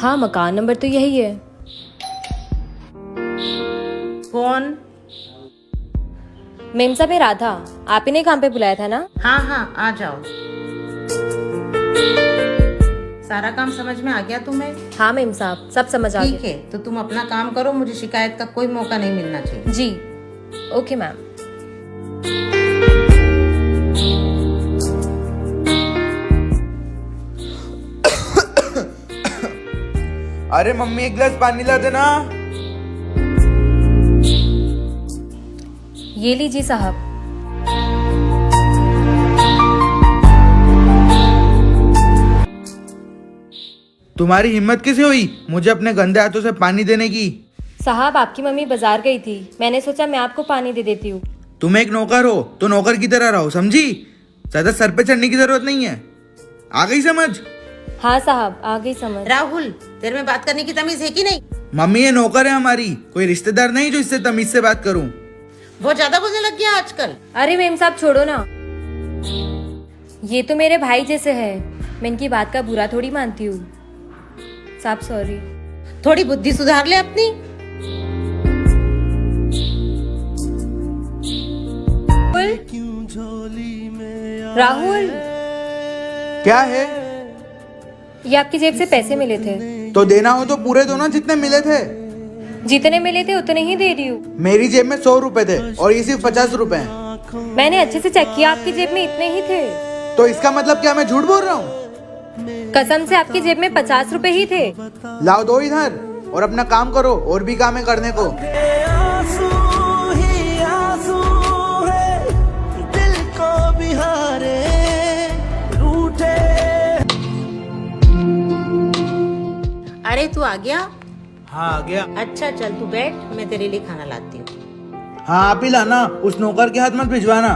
हाँ, मकान नंबर तो यही है। कौन? मेम साहब, मैं राधा, आप ही ने काम पे बुलाया था ना? हाँ हाँ, आ जाओ। सारा काम समझ में आ गया तुम्हें? हाँ मेम साहब, सब समझ आ ठीक गया। है, तो तुम अपना काम करो, मुझे शिकायत का कोई मौका नहीं मिलना चाहिए। जी, ओके मैम। अरे मम्मी, एक गिलास पानी ला देना। ये लीजिए साहब। तुम्हारी हिम्मत कैसे हुई मुझे अपने गंदे हाथों से पानी देने की? साहब, आपकी मम्मी बाजार गई थी, मैंने सोचा मैं आपको पानी दे देती हूँ। तुम एक नौकर हो तो नौकर की तरह रहो, समझी? ज्यादा सर पे चढ़ने की जरूरत नहीं है। आ गई समझ? हाँ साहब, आ गई समझ। राहुल, तेरे में बात करने की तमीज है कि नहीं? मम्मी, ये नौकर है हमारी, कोई रिश्तेदार नहीं जो इससे तमीज से बात करूं। बहुत ज्यादा बोलने लग गया आजकल। अरे मेम साहब, छोड़ो ना, ये तो मेरे भाई जैसे है, मैं इनकी बात का बुरा थोड़ी मानती हूँ। साहब सॉरी। थोड़ी बुद्धि सुधार ले अपनी। राहुल, क्या है? ये आपकी जेब से पैसे मिले थे। तो देना हो तो पूरे दो ना, जितने मिले थे। जितने मिले थे उतने ही दे रही हूँ। मेरी जेब में 100 रुपए थे और ये सिर्फ 50 रुपए हैं। मैंने अच्छे से चेक किया, आपकी जेब में इतने ही थे। तो इसका मतलब क्या मैं झूठ बोल रहा हूँ? कसम से आपकी जेब में 50 रुपए ही थे। लाओ, दो इधर और अपना काम करो, और भी काम है करने को। अरे तू आ गया? हाँ, आ गया। अच्छा चल, तू बैठ, मैं तेरे लिए खाना लाती हूँ। हाँ, आप ही लाना, उस नौकर के हाथ मत भिजवाना।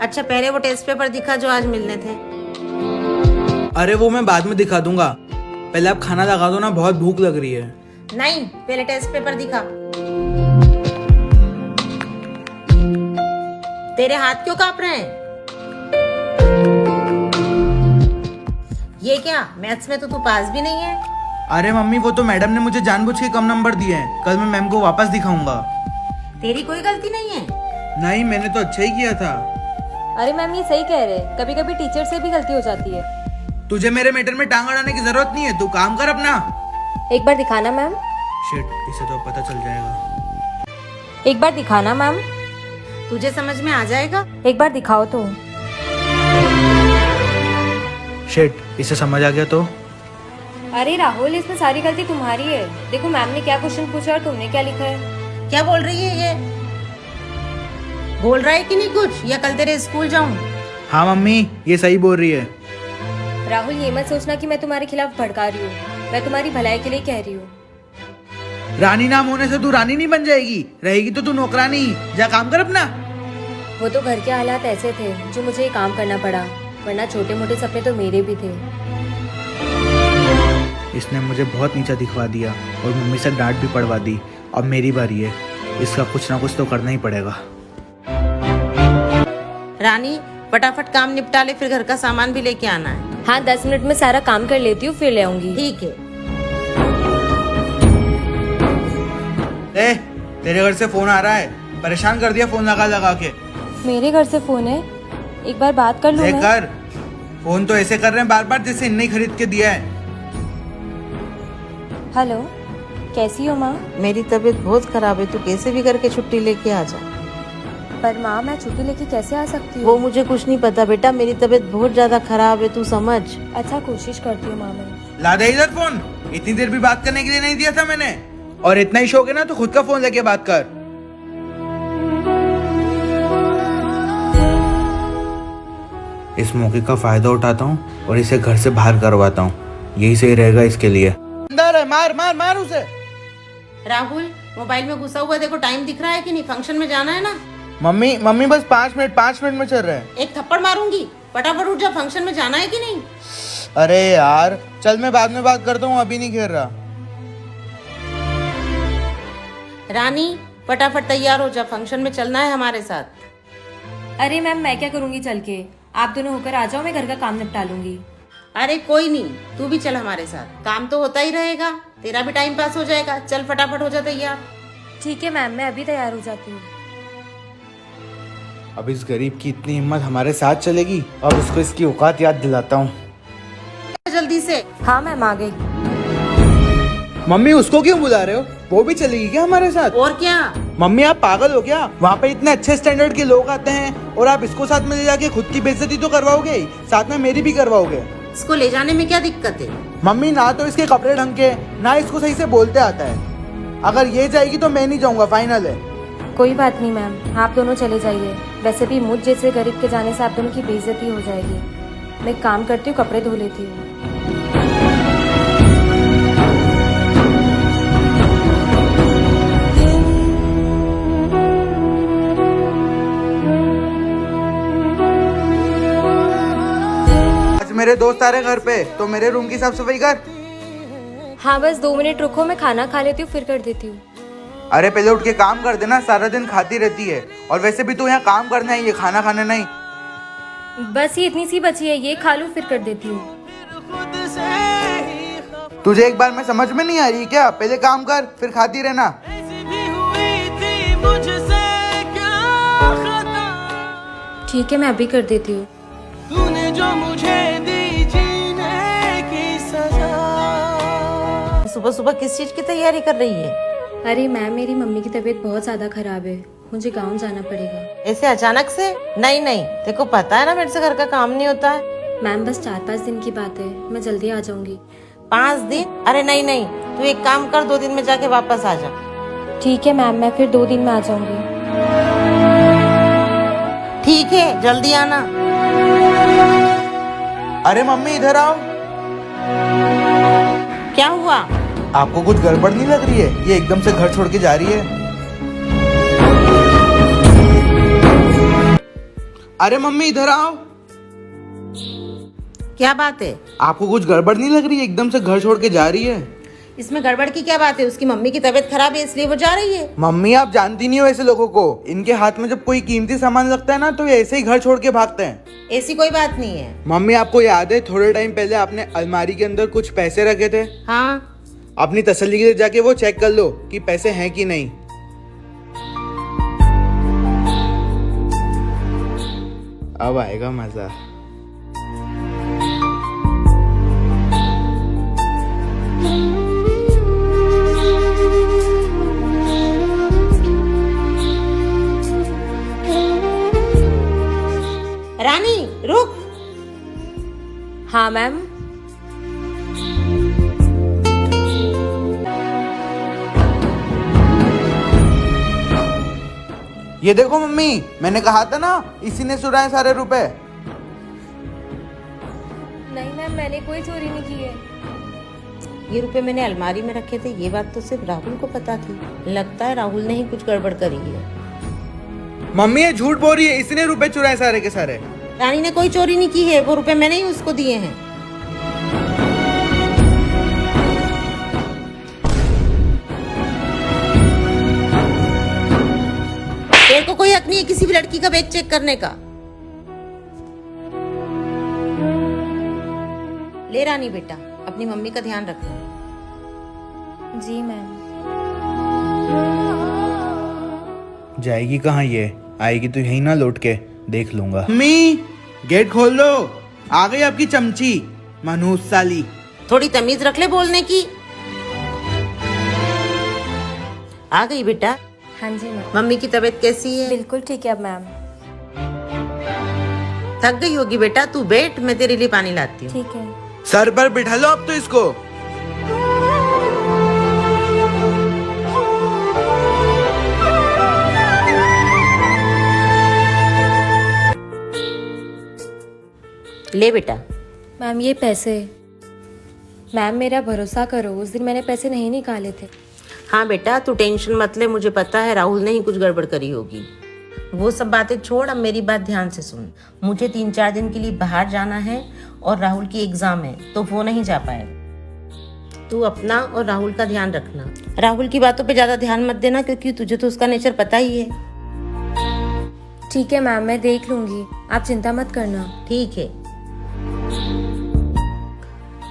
अच्छा, पहले वो टेस्ट पेपर दिखा जो आज मिलने थे। अरे वो मैं बाद में दिखा दूंगा, पहले आप खाना लगा दो ना, बहुत भूख लग रही है। नहीं, पहले टेस्ट पेपर दिखा। तेरे हाथ क्यों कांप रहे हैं? ये क्या, मैथ्स में तो तू पास भी नहीं है। अरे मम्मी, वो तो मैडम ने मुझे जानबूझ के कम नंबर दिए हैं, कल मैं मैम को वापस दिखाऊंगा। तेरी कोई गलती नहीं है। नहीं, मैंने तो अच्छा ही किया था। अरे मैम, ये सही कह रहे, कभी कभी टीचर से भी गलती हो जाती है। तुझे मेरे मैटर में टांग अड़ाने की जरूरत नहीं है, तू काम कर अपना। एक बार दिखाना मैम। शिट, इसे तो पता चल जाएगा। एक बार दिखाना मैम। तुझे समझ में आ जाएगा। एक बार दिखाओ तो। शिट, इसे समझ आ गया तो? अरे राहुल, इसमें सारी गलती तुम्हारी है। देखो मैम ने क्या क्वेश्चन पूछा और तुमने क्या लिखा है। क्या बोल रही है ये? बोल रहा है कि नहीं कुछ, या कल तेरे स्कूल जाऊं? हाँ मम्मी, ये सही बोल रही है। राहुल, ये मत सोचना कि मैं तुम्हारे खिलाफ भड़का रही हूँ, मैं तुम्हारी भलाई के लिए कह रही हूँ। रानी नाम होने से तू रानी नहीं बन जाएगी, रहेगी तो तू नौकरानी। जा काम कर अपना। वो तो घर के हालात ऐसे थे जो मुझे ये काम करना पड़ा, वरना छोटे मोटे सपने तो मेरे भी थे। इसने मुझे बहुत नीचा दिखवा दिया और मम्मी से डांट भी पड़वा दी। अब मेरी बारी है, इसका कुछ ना कुछ तो करना ही पड़ेगा। रानी, फटाफट काम निपटा ले, फिर घर का सामान भी लेके आना है। हाँ, 10 मिनट में सारा काम कर लेती हूँ, फिर ले आऊंगी। ठीक है। ए, तेरे घर से फोन आ रहा है, परेशान कर दिया फोन लगा लगा के। मेरे घर से फोन है, एक बार बात कर लूँ मैं? कर फोन, तो ऐसे कर रहे हैं बार बार जैसे इनने ही खरीद के दिया है। हेलो, कैसी हो माँ? मेरी तबीयत बहुत खराब है, तू कैसे भी करके छुट्टी लेके आ जा। पर माँ, मैं छुट्टी लेके कैसे आ सकती वो हूँ? मुझे कुछ नहीं पता बेटा, मेरी तबीयत बहुत ज्यादा खराब है, तू समझ। अच्छा, कोशिश करती हूँ माँ मैं। ला दे इधर फोन, इतनी देर भी बात करने के लिए नहीं दिया था मैंने। और इतना ही शौक है ना तो खुद का फोन लेके बात कर। इस मौके का फायदा उठाता हूँ और इसे घर से बाहर करवाता हूँ, यही सही रहेगा इसके लिए। अंदर है, मार मार मार उसे। राहुल, मोबाइल में घुसा हुआ देखो, टाइम दिख रहा है कि नहीं? फंक्शन में जाना है ना। मम्मी मम्मी, बस 5 मिनट में चल रहे हैं। एक थप्पड़ मारूंगी, फटाफट उठ जा, फंक्शन में जाना है कि नहीं? अरे यार चल, मैं बाद में बात करता हूँ, अभी नहीं खेल रहा। रानी, फटाफट तैयार हो जा, फंक्शन में चलना है हमारे साथ। अरे मैम, मैं क्या करूँगी चल के, आप दोनों होकर आ जाओ, मैं घर का काम निपटा लूंगी। अरे कोई नहीं, तू भी चल हमारे साथ, काम तो होता ही रहेगा, तेरा भी टाइम पास हो जाएगा। चल फटाफट हो जा तैयार। ठीक है मैम, मैं अभी तैयार हो जाती हूँ। अब इस गरीब की इतनी हिम्मत हमारे साथ चलेगी। अब उसको इसकी औकात याद दिलाता हूँ। जल्दी से। हाँ मैम, आ गई। मम्मी उसको क्यों बुला रहे हो? वो भी चलेगी क्या हमारे साथ? और क्या? मम्मी आप पागल हो क्या? वहाँ पे इतने अच्छे स्टैंडर्ड के लोग आते हैं और आप इसको साथ में ले जाके खुद की बेइज्जती तो करवाओगे ही, साथ में मेरी भी करवाओगे। इसको ले जाने में क्या दिक्कत है? मम्मी ना तो इसके कपड़े ढंग के, ना इसको सही से बोलते आता है। अगर ये जाएगी तो मैं नहीं जाऊंगा, फाइनल है। कोई बात नहीं मैम, आप दोनों चले जाइए। वैसे भी मुझ जैसे गरीब के जाने से आप दोनों की बेइज्जती हो जाएगी। मैं एक काम करती हूँ, कपड़े धो लेती हूँ। आज मेरे दोस्त आ रहे घर पे, तो मेरे रूम की साफ सफाई कर। हाँ बस 2 मिनट रुको, मैं खाना खा लेती हूँ फिर कर देती हूँ। अरे पहले उठ के काम कर देना, सारा दिन खाती रहती है। और वैसे भी तू यहाँ काम करना है, ये खाना खाने नहीं। बस ये इतनी सी बची है, ये खा लूँ फिर कर देती हूँ। तुझे एक बार में समझ में नहीं आ रही क्या? पहले काम कर फिर खाती रहना। ठीक है, मैं अभी कर देती हूँ। तूने जो मुझे दी जीने की सजा। सुबह सुबह किस चीज की तैयारी कर रही है? अरे मैम, मेरी मम्मी की तबीयत बहुत ज़्यादा खराब है, मुझे गाँव जाना पड़ेगा। ऐसे अचानक से? नहीं नहीं, तेरे को पता है ना मेरे से घर का काम नहीं होता है। मैम बस 4-5 दिन की बात है, मैं जल्दी आ जाऊंगी। 5 दिन? अरे नहीं नहीं, तू एक काम कर, 2 दिन में जाके वापस आ जा। ठीक है मैम, मैं फिर 2 दिन में आ जाऊंगी। ठीक है, जल्दी आना। अरे मम्मी इधर आओ। क्या हुआ? आपको कुछ गड़बड़ नहीं लग रही है? ये एकदम से घर छोड़ के जा रही है। अरे मम्मी इधर आओ। क्या बात है? आपको कुछ गड़बड़ नहीं लग रही है? एकदम से घर छोड़ के जा रही है। इसमें गड़बड़ की क्या बात है? उसकी मम्मी की तबीयत खराब है इसलिए वो जा रही है। मम्मी आप जानती नहीं हो ऐसे लोगों को। इनके हाथ में जब कोई कीमती सामान लगता है ना, तो ये ऐसे ही घर छोड़ के भागते हैं। ऐसी कोई बात नहीं है। मम्मी आपको याद है थोड़े टाइम पहले आपने अलमारी के अंदर कुछ पैसे रखे थे? हाँ। अपनी तसल्ली के लिए जाके वो चेक कर लो कि पैसे हैं कि नहीं। अब आएगा मजा। रानी रुक। हाँ मैम। ये देखो मम्मी, मैंने कहा था ना इसी ने चुराए सारे रुपए। नहीं मैम, मैंने कोई चोरी नहीं की है। ये रुपए मैंने अलमारी में रखे थे, ये बात तो सिर्फ राहुल को पता थी। लगता है राहुल ने ही कुछ गड़बड़ करी है। मम्मी ये झूठ बोल रही है, इसने रुपए चुराए सारे के सारे। रानी ने कोई चोरी नहीं की है, वो रुपए मैंने ही उसको दिए हैं। तेरे को कोई हक नहीं है किसी भी लड़की का बैग चेक करने का। ले रानी बेटा, अपनी मम्मी का ध्यान रखना। जी मैम। जाएगी कहाँ ये? आएगी तो यही ना लौट के, देख लूंगा। मम्मी गेट खोल दो, आ गई आपकी चमची मनहूस साली। थोड़ी तमीज रख ले बोलने की। आ गई बेटा? हाँ जी मैम। मम्मी की तबीयत कैसी है? बिल्कुल ठीक है अब मैम। थक गई होगी बेटा, तू बैठ, मैं तेरे लिए पानी लाती हूँ। ठीक है। सर पर बिठा लो अब तो इसको। ले बेटा। मैम ये पैसे। मैम मेरा भरोसा करो, उस दिन मैंने पैसे नहीं निकाले थे। हाँ बेटा, तू टेंशन मत ले, मुझे पता है राहुल ने ही कुछ गड़बड़ करी होगी। वो सब बातें छोड़, अब मेरी बात ध्यान से सुन। मुझे 3-4 दिन के लिए बाहर जाना है और राहुल की एग्जाम है, तो वो नहीं जा पाएगा। तू अपना और राहुल का ध्यान रखना। राहुल की बातों पे ज्यादा ध्यान मत देना, क्योंकि तुझे तो उसका नेचर पता ही है। ठीक है मैम, मैं देख लूंगी, आप चिंता मत करना। ठीक है।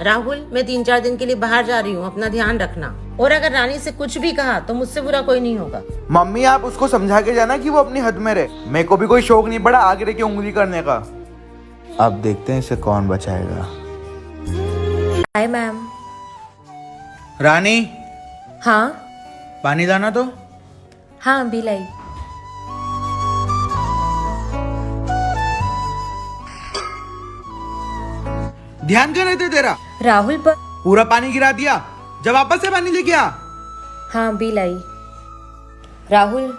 राहुल, मैं 3-4 दिन के लिए बाहर जा रही हूँ, अपना ध्यान रखना। और अगर रानी से कुछ भी कहा तो मुझसे बुरा कोई नहीं होगा। मम्मी आप उसको समझा के जाना कि वो अपनी हद में रहे। मेरे को भी कोई शौक नहीं पड़ा आगे रह के उंगली करने का। अब देखते हैं इसे कौन बचाएगा। Hi ma'am. रानी, हाँ पानी लाना तो। हाँ अभी लाई। ध्यान कहाँ रहते तेरा? राहुल पर। पूरा पानी गिरा दिया। जब वापस से पानी लेके आ। हाँ अभी लाई। राहुल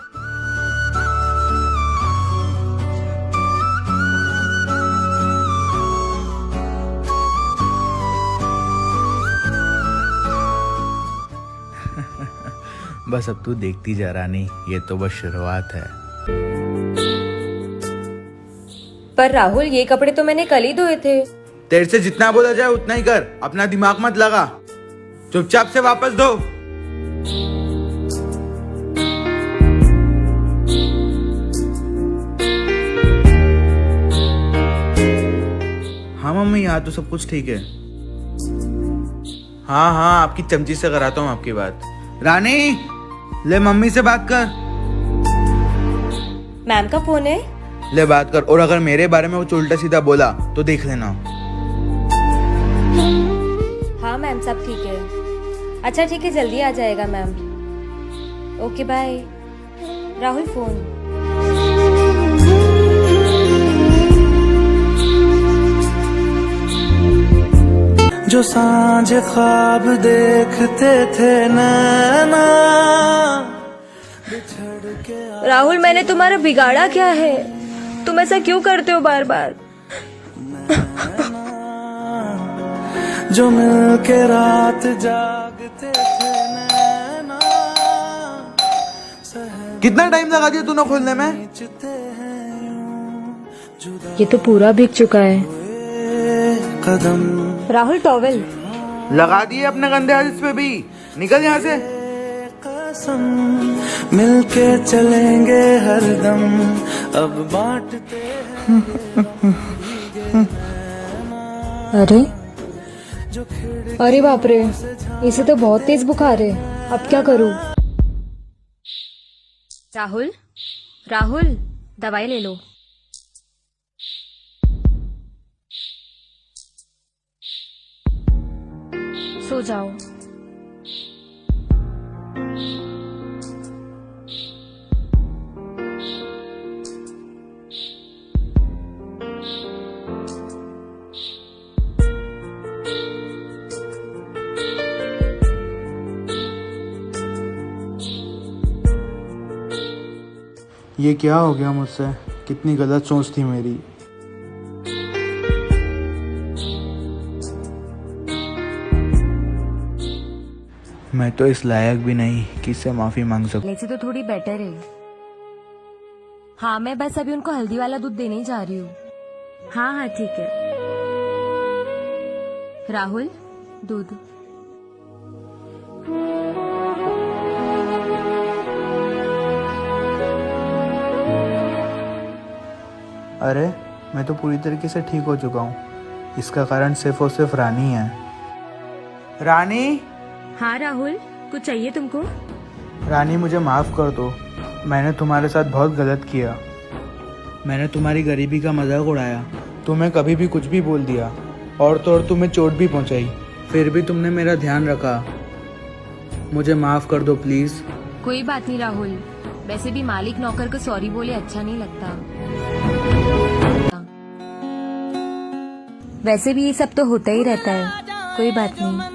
बस अब तू देखती जा रानी, ये तो बस शुरुआत है। पर राहुल ये कपड़े तो मैंने कल ही धोए थे। तेरे से जितना बोला जाए उतना ही कर, अपना दिमाग मत लगा। चुपचाप से वापस दो। हाँ मम्मी, यहाँ तो सब कुछ ठीक है। हाँ हाँ, आपकी चमची से कराता हूँ आपकी बात। रानी, ले मम्मी से बात कर। मैम का फोन है। ले बात कर, और अगर मेरे बारे में कुछ उल्टा सीधा बोला तो देख लेना। हाँ मैम सब ठीक है। अच्छा ठीक है, जल्दी आ जाएगा ma'am. Okay bye. Rahul phone. जो सांझ ख्वाब देखते थे नैना, बिछड़ के राहुल मैंने तुम्हारा बिगाड़ा क्या है? तुम ऐसा क्यों करते हो बार बार? जो मिल के रात जागते थे नैना, कितना टाइम लगा दिया तूने खोलने में? ये तो पूरा भीग चुका है। कदम राहुल टॉवेल लगा दिए अपने गंदे हाथ इस पे भी। निकल यहाँ से। कसम मिलके चलेंगे हरदम, अब बांटते अरे अरे बाप रे, इसे तो बहुत तेज बुखार है। अब क्या करूं? राहुल राहुल दवाई ले लो। सो जाओ। ये क्या हो गया मुझसे? कितनी गलत सोच थी मेरी। मैं तो इस लायक भी नहीं कि इससे माफी मांग सकूं। पहले से तो थोड़ी बेटर है। हाँ मैं बस अभी उनको हल्दी वाला दूध देने ही जा रही हूँ। हाँ हाँ ठीक है। राहुल दूध। अरे मैं तो पूरी तरीके से ठीक हो चुका हूँ। इसका कारण सिर्फ और सिर्फ रानी है। रानी, हाँ राहुल कुछ चाहिए तुमको? रानी मुझे माफ़ कर दो। मैंने तुम्हारे साथ बहुत गलत किया। मैंने तुम्हारी गरीबी का मजाक उड़ाया। तुम्हें कभी भी कुछ भी बोल दिया, और तो और तुम्हें चोट भी पहुंचाई। फिर भी तुमने मेरा ध्यान रखा। मुझे माफ़ कर दो प्लीज़। कोई बात नहीं राहुल, वैसे भी मालिक नौकर को सॉरी बोले अच्छा नहीं लगता। वैसे भी ये सब तो होता ही रहता है, कोई बात नहीं।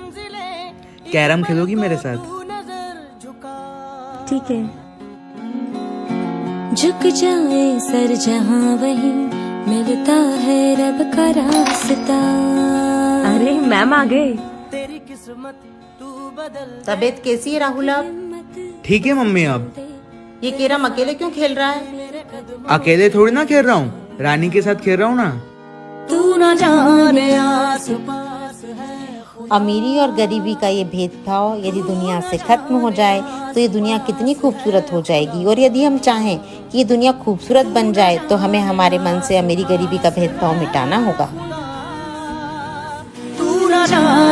कैरम खेलोगी मेरे साथ? ठीक है। झुक जाए सर जहां वहीं मिलता है रब का रास्ता। अरे मैम आ गए। तबीयत कैसी है राहुल अब? ठीक है मम्मी। अब ये केरम अकेले क्यों खेल रहा है? अकेले थोड़ी ना खेल रहा हूँ, रानी के साथ खेल रहा हूँ ना। तू ना जाने आस पास है। अमीरी और गरीबी का ये भेदभाव यदि दुनिया से खत्म हो जाए तो ये दुनिया कितनी खूबसूरत हो जाएगी। और यदि हम चाहें कि ये दुनिया खूबसूरत बन जाए तो हमें हमारे मन से अमीरी गरीबी का भेदभाव मिटाना होगा। तू ना जाना